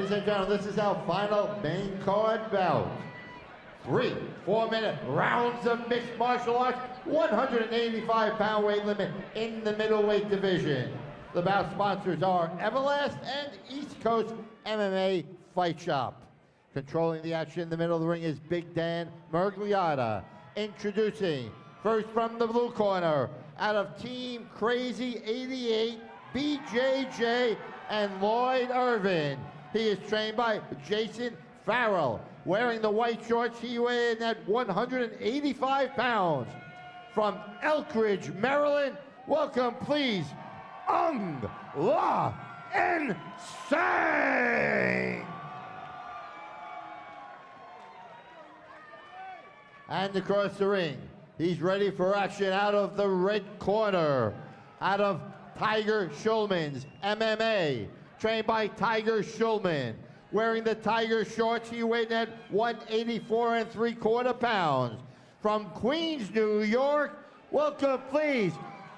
Ladies and gentlemen, this is our final main card bout. 3 4-minute rounds of mixed martial arts, 185-pound weight limit in the middleweight division. The bout sponsors are Everlast and East Coast MMA Fight Shop. Controlling the action in the middle of the ring is Big Dan Mergliata. Introducing, first from the blue corner, out of Team Crazy 88, BJJ and Lloyd Irvin. He is trained by Jason Farrell. Wearing the white shorts, he weighed in at 185 pounds. From Elkridge, Maryland, welcome please, Aung La Nsang. And across the ring, he's ready for action out of the red corner, out of Tiger Schulman's MMA, trained by Tiger Schulman. Wearing the Tiger shorts, he weighed at 184 3/4 pounds. From Queens, New York, welcome please,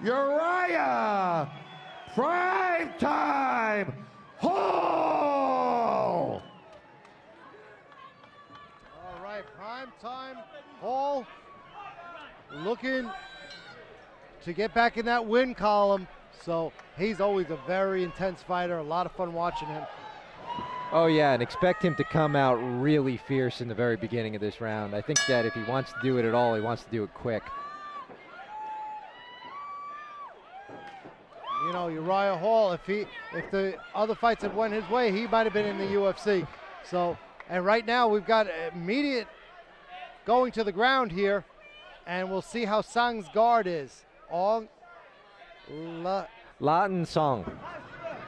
Uriah Primetime Hall. All right, Primetime Hall looking to get back in that win column. So he's always a very intense fighter, a lot of fun watching him. Oh yeah, and expect him to come out really fierce in the very beginning of this round. I think that if he wants to do it at all, he wants to do it quick. You know, Uriah Hall, if the other fights had went his way, he might have been in the UFC. So, and right now we've got immediate going to the ground here, and we'll see how Nsang's guard is. Aung La Nsang.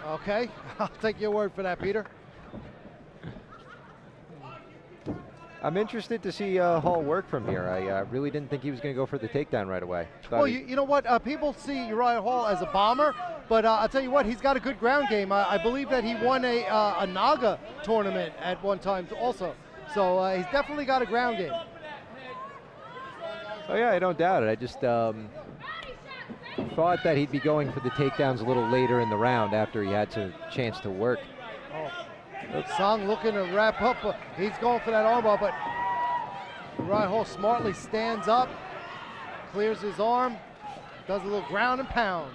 Okay, I'll take your word for that, Peter. I'm interested to see Hall work from here. I really didn't think he was going to go for the takedown right away. Well, you know what? People see Uriah Hall as a bomber, but I'll tell you what, he's got a good ground game. I believe that he won a Naga tournament at one time also. So he's definitely got a ground game. Oh yeah, I don't doubt it. I just thought that he'd be going for the takedowns a little later in the round after he had a chance to work. Oh. Nsang looking to wrap up. He's going for that armbar, but Uriah Hall smartly stands up, clears his arm, does a little ground and pound.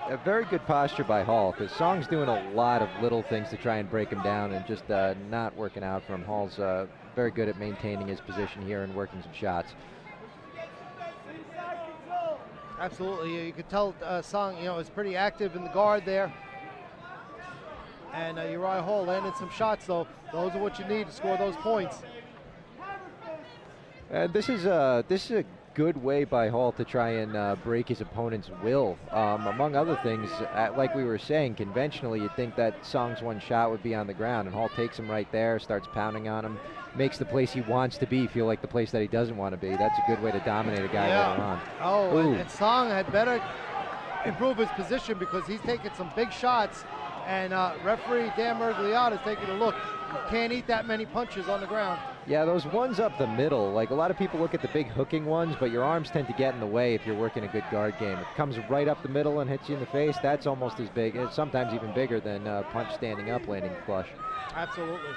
A very good posture by Hall, because Nsang's doing a lot of little things to try and break him down and just not working out for him. Hall's very good at maintaining his position here and working some shots. Absolutely, you could tell Nsang, is pretty active in the guard there. And Uriah Hall landed some shots, so those are what you need to score those points. This is a good way by Hall to try and break his opponent's will. Among other things, like we were saying, conventionally you'd think that Nsang's one shot would be on the ground, and Hall takes him right there, starts pounding on him, makes the place he wants to be feel like the place that he doesn't want to be. That's a good way to dominate a guy later on. Oh, and Nsang had better improve his position because he's taking some big shots. And referee Dan Mergliata is taking a look. You can't eat that many punches on the ground. Yeah, those ones up the middle, like a lot of people look at the big hooking ones, but your arms tend to get in the way if you're working a good guard game. If it comes right up the middle and hits you in the face, that's almost as big, it's sometimes even bigger than a punch standing up landing flush. Absolutely.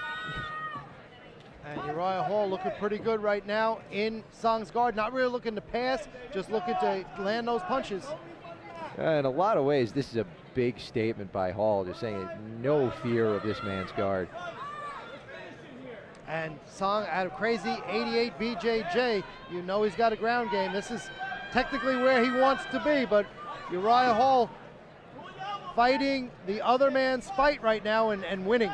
And Uriah Hall looking pretty good right now in Nsang's guard. Not really looking to pass, just looking to land those punches. In a lot of ways, this is a big statement by Hall, just saying no fear of this man's guard. And Nsang out of Crazy 88 BJJ, he's got a ground game. This is technically where he wants to be, but Uriah Hall fighting the other man's fight right now and winning.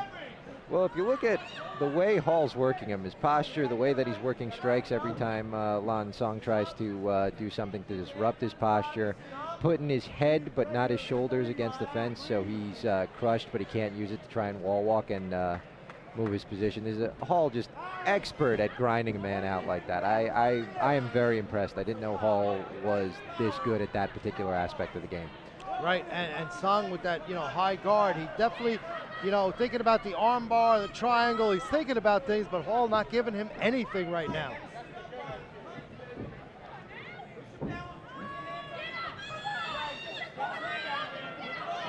Well, if you look at the way Hall's working him, his posture, the way that he's working strikes every time La Nsang tries to do something to disrupt his posture, putting his head but not his shoulders against the fence, so he's crushed, but he can't use it to try and wall walk and move his position. Is Hall just expert at grinding a man out like that. I am very impressed. I didn't know Hall was this good at that particular aspect of the game. Right, and Nsang with that high guard, he definitely thinking about the arm bar, the triangle. He's thinking about things, but Hall not giving him anything right now.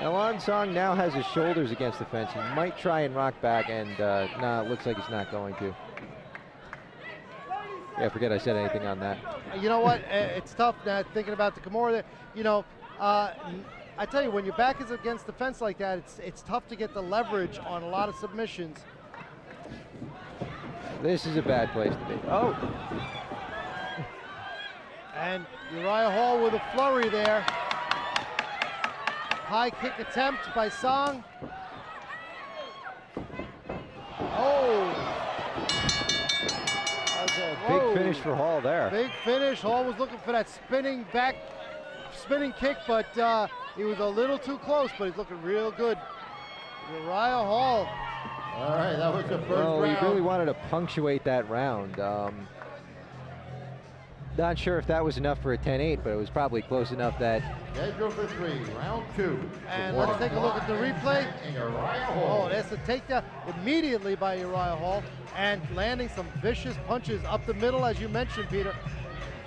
Now, La Nsang now has his shoulders against the fence. He might try and rock back, and nah, it looks like he's not going to. Yeah, forget I said anything on that. You know what? It's tough now thinking about the Kimura there. You know, I tell you, when your back is against the fence like that, it's tough to get the leverage on a lot of submissions. This is a bad place to be. Oh! And Uriah Hall with a flurry there. High kick attempt by Sang. Oh! That's a big finish for Hall there. Big finish. Hall was looking for that spinning kick, but he was a little too close, but he's looking real good. Uriah Hall. All right, that was the first round. He really wanted to punctuate that round. Not sure if that was enough for a 10-8, but it was probably close enough that... Scheduled for 3, round 2. And let's take a look at the replay. Uriah Hall. Oh, that's a takedown immediately by Uriah Hall, and landing some vicious punches up the middle, as you mentioned, Peter.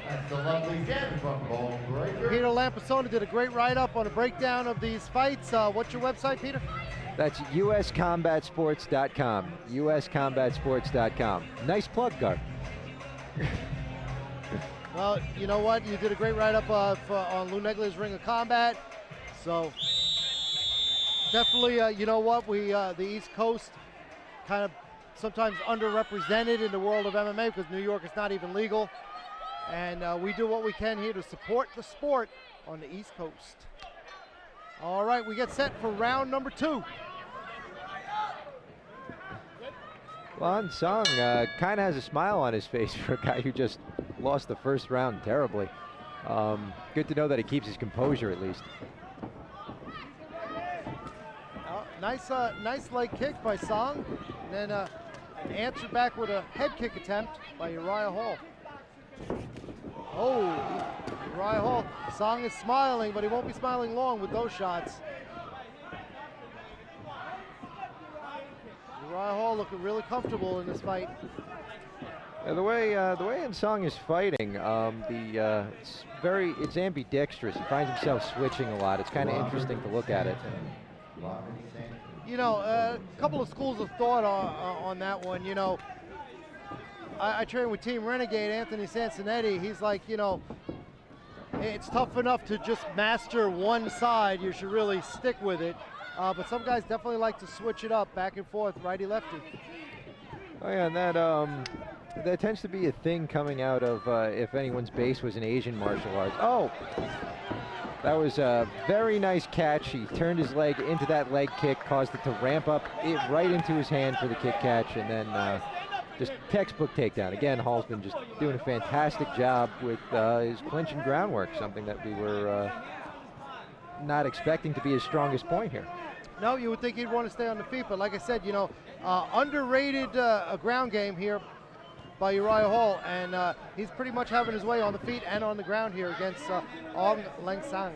That's the lovely Jen from Bone Breaker. Peter Lampisoni did a great write-up on a breakdown of these fights. What's your website, Peter? That's uscombatsports.com. uscombatsports.com. Nice plug, Gar. Well, you know what? You did a great write-up on Lou Neglia's Ring of Combat. So definitely, you know what? The East Coast kind of sometimes underrepresented in the world of MMA because New York is not even legal. And we do what we can here to support the sport on the East Coast. All right, we get set for round number 2. La Nsang kind of has a smile on his face for a guy who just lost the first round terribly. Good to know that he keeps his composure at least. Nice leg kick by Sang, and then answered back with a head kick attempt by Uriah Hall. Oh, Uriah Hall. Sang is smiling, but he won't be smiling long with those shots. Uriah Hall looking really comfortable in this fight. The way Nsang is fighting, it's ambidextrous. He finds himself switching a lot. It's kind of interesting to look at it. You know, a couple of schools of thought on that one. You know, I train with Team Renegade, Anthony Sansonetti. He's like, you know, it's tough enough to just master one side. You should really stick with it. But some guys definitely like to switch it up, back and forth, righty-lefty. Oh yeah, and that tends to be a thing coming out of if anyone's base was an Asian martial arts. Oh, that was a very nice catch. He turned his leg into that leg kick, caused it to ramp up right into his hand for the kick catch, and then just textbook takedown. Again, Hall's been just doing a fantastic job with his clinch and groundwork, something that we were not expecting to be his strongest point here. No, you would think he'd want to stay on the feet, but like I said, you know, underrated ground game here by Uriah Hall, and he's pretty much having his way on the feet and on the ground here against Aung La Nsang.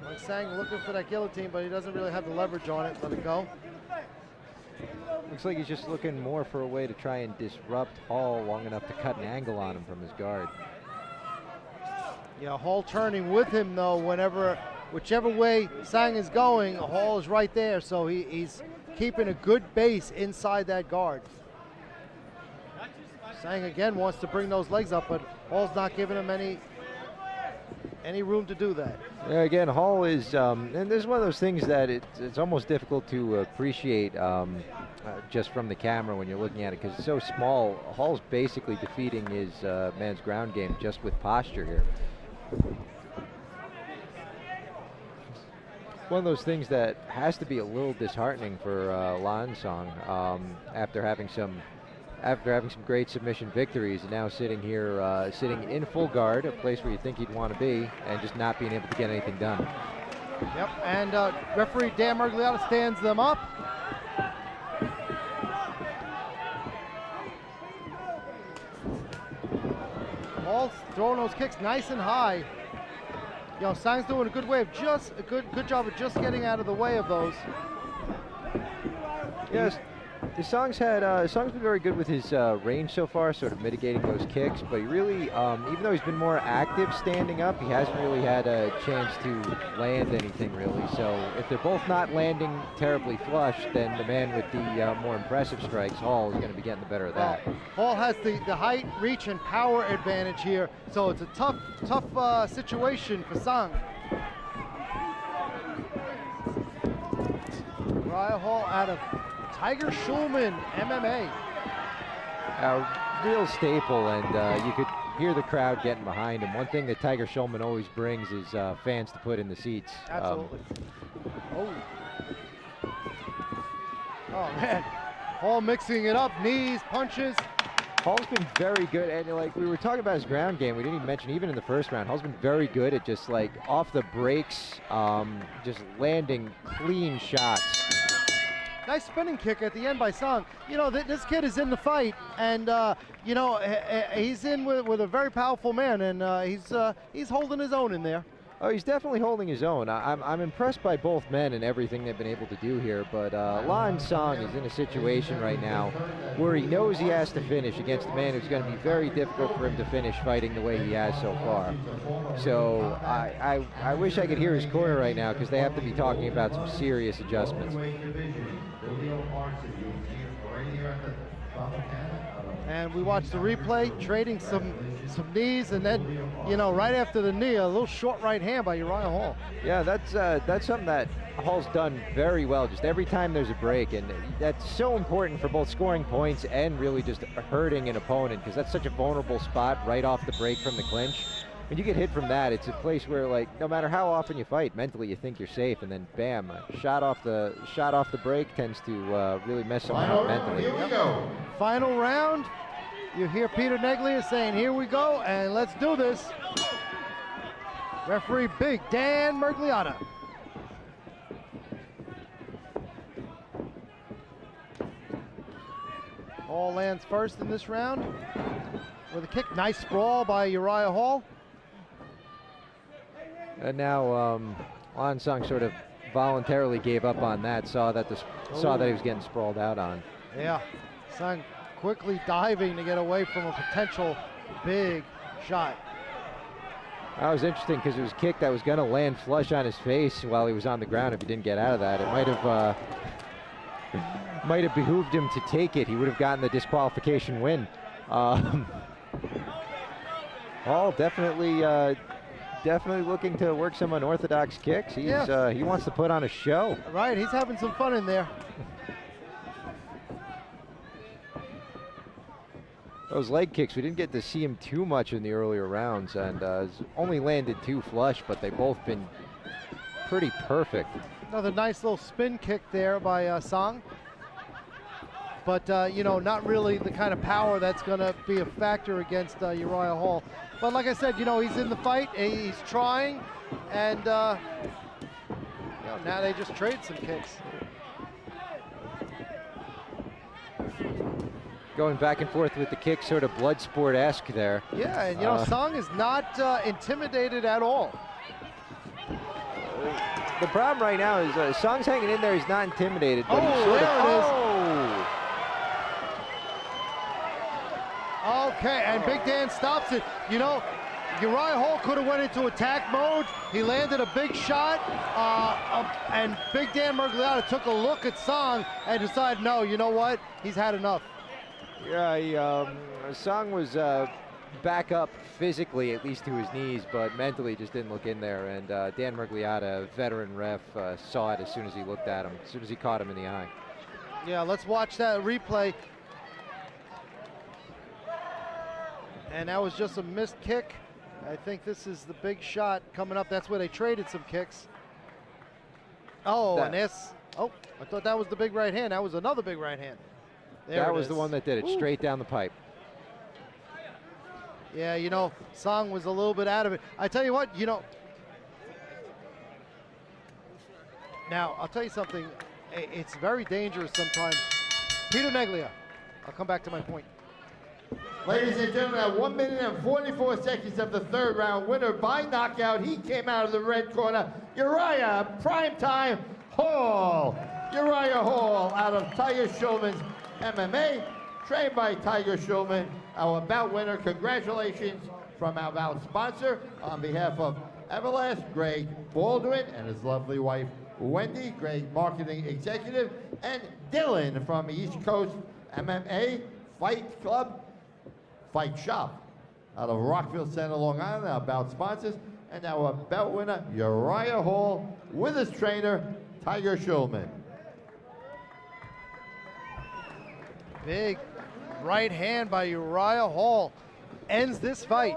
La Nsang looking for that guillotine, but he doesn't really have the leverage on it. Let it go. Looks like he's just looking more for a way to try and disrupt Hall long enough to cut an angle on him from his guard. Yeah, Hall turning with him though. Whichever way Sang is going, Hall is right there, so he's keeping a good base inside that guard. Sang again wants to bring those legs up, but Hall's not giving him any room to do that. Yeah, again, Hall is, and this is one of those things that it's almost difficult to appreciate just from the camera when you're looking at it because it's so small. Hall's basically defeating his man's ground game just with posture here. One of those things that has to be a little disheartening for La Nsang after having some great submission victories, and now sitting here, sitting in full guard, a place where you think he'd want to be, and just not being able to get anything done. Yep, and referee Dan Mergliotta stands them up. Hall's throwing those kicks nice and high. You know, Sang's doing a good good job of just getting out of the way of those. Yes, Song's been very good with his range so far, sort of mitigating those kicks. But he really, even though he's been more active standing up, he hasn't really had a chance to land anything really. So if they're both not landing terribly flush, then the man with the more impressive strikes, Hall, is going to be getting the better of that. Hall has the height, reach, and power advantage here, so it's a tough situation for Song. Uriah Hall out of Tiger Schulman, MMA. A real staple, and you could hear the crowd getting behind him. One thing that Tiger Schulman always brings is fans to put in the seats. Absolutely. Oh man, Hall mixing it up, knees, punches. Hall's been very good, and like we were talking about his ground game, we didn't even mention even in the first round, Hall's been very good at just like off the breaks, just landing clean shots. Nice spinning kick at the end by Song. You know, this kid is in the fight, and you know, he's in with a very powerful man, and he's holding his own in there. Oh, he's definitely holding his own. I'm impressed by both men and everything they've been able to do here, but La Nsang is in a situation right now where he knows he has to finish against a man who's going to be very difficult for him to finish fighting the way he has so far. So I wish I could hear his corner right now, because they have to be talking about some serious adjustments. And we watched the replay, trading some knees, and then, you know, right after the knee, a little short right hand by Uriah Hall. Yeah, that's something that Hall's done very well, just every time there's a break, and that's so important for both scoring points and really just hurting an opponent, because that's such a vulnerable spot right off the break from the clinch. When you get hit from that, it's a place where, like, no matter how often you fight, mentally you think you're safe, and then bam, a shot off the break tends to really mess someone up mentally. Here we go. Final round. You hear Peter Neglia saying, "Here we go, and let's do this." Referee Big Dan Mergliata. Hall lands first in this round with a kick. Nice sprawl by Uriah Hall. And now La Nsang sort of voluntarily gave up on that, saw that he was getting sprawled out on. Yeah, Sung quickly diving to get away from a potential big shot. That was interesting, because it was a kick that was going to land flush on his face while he was on the ground. If he didn't get out of that, it might have behooved him to take it. He would have gotten the disqualification win. Hall definitely looking to work some unorthodox kicks. He wants to put on a show. Right, he's having some fun in there. Those leg kicks, we didn't get to see him too much in the earlier rounds, and only landed 2 flush, but they've both been pretty perfect. Another nice little spin kick there by Song. But, you know, not really the kind of power that's going to be a factor against Uriah Hall. But like I said, you know, he's in the fight, he's trying, and you know, now they just trade some kicks. Going back and forth with the kick, sort of blood sport-esque there. Yeah, and you know, Song is not intimidated at all. The problem right now is Song's hanging in there. He's not intimidated. But he's sort there of, it is. Okay, and Big Dan stops it. You know, Uriah Hall could have went into attack mode. He landed a big shot, and Big Dan Mergliata took a look at Song and decided, no, you know what? He's had enough. Yeah, Song was back up physically, at least to his knees, but mentally just didn't look in there. And Dan Mergliata, veteran ref, saw it as soon as he looked at him, as soon as he caught him in the eye. Yeah, let's watch that replay. And that was just a missed kick. I think this is the big shot coming up. That's where they traded some kicks. Oh, and this. Oh, I thought that was the big right hand. That was another big right hand. There that was the one that did it, straight down the pipe. Yeah, you know, Song was a little bit out of it. I tell you what, you know. Now, I'll tell you something. It's very dangerous sometimes. Peter Neglia. I'll come back to my point. Ladies and gentlemen, at 1 minute and 44 seconds of the 3rd round, winner by knockout. He came out of the red corner, Uriah Primetime Hall. Uriah Hall out of Tiger Schulman's MMA, trained by Tiger Schulman, our bout winner. Congratulations from our bout sponsor on behalf of Everlast, Greg Baldwin, and his lovely wife, Wendy, Greg Marketing Executive, and Dylan from East Coast MMA Fight Club, Fight Shop, out of Rockville Center, Long Island, our bout sponsors, and our bout winner, Uriah Hall, with his trainer, Tiger Schulman. Big right hand by Uriah Hall ends this fight.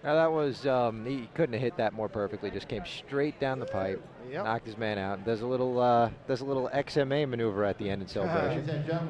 Now that was, he couldn't have hit that more perfectly. Just came straight down the pipe, Yep. knocked his man out. Does a little XMA maneuver at the end in celebration. Ladies and gentlemen.